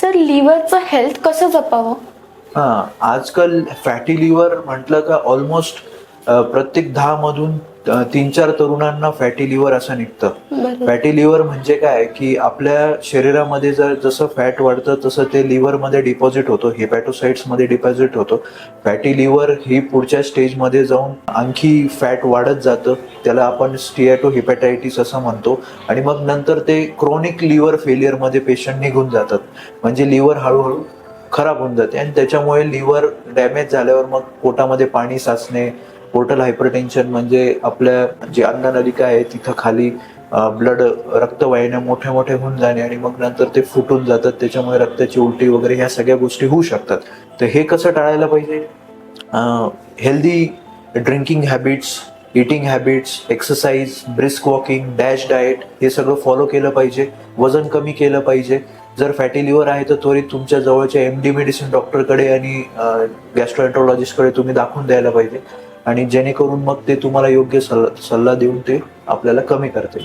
Sir, लिव्हरचं health कसं जपावं? आजकाल फॅटी लिव्हर म्हटलं का ऑलमोस्ट प्रत्येक 10 मधून 3-4 तरुणांना फॅटी लिव्हर असं निघतं. बरोबर. फॅटी लिव्हर म्हणजे काय की आपल्या शरीरामध्ये जर जसं फॅट वाढतं तसं ते लिव्हरमध्ये डिपॉझिट होतो, हेपॅटोसाइट्स मध्ये डिपॉझिट होतो. फॅटी लिव्हर ही पुढच्या स्टेजमध्ये जाऊन आणखी फॅट वाढत जातं, त्याला आपण स्टिएटो हेपॅटायटिस असं म्हणतो. आणि मग नंतर ते क्रोनिक लिव्हर फेलियरमध्ये पेशंट निघून जातात. म्हणजे लिव्हर हळूहळू खराब होऊन जाते आणि त्याच्यामुळे लिव्हर डॅमेज झाल्यावर मग पोटामध्ये पाणी साचणे, पोर्टल हायपरटेन्शन म्हणजे आपल्या जी अन्ननलिका आहे तिथं खाली ब्लड रक्तवाहिन्या मोठ्या मोठ्या होऊन जाणे आणि मग नंतर ते फुटून जातात, त्याच्यामुळे रक्ताची उलटी वगैरे ह्या सगळ्या गोष्टी होऊ शकतात. तर हे कसं टाळायला पाहिजे? Healthy drinking habits, eating habits, exercise, brisk walking, dash diet हे सगळं फॉलो केलं पाहिजे. वजन कमी केलं पाहिजे. जर फॅटी लिव्हर आहे तर त्वरित तुमच्या जवळच्या MD मेडिसिन डॉक्टरकडे आणि गॅस्ट्रोएंट्रोलॉजिस्टकडे तुम्ही दाखवून द्यायला पाहिजे आणि जेणेकरून मग ते तुम्हाला योग्य सल्ला देऊन ते आपल्याला कमी करतील.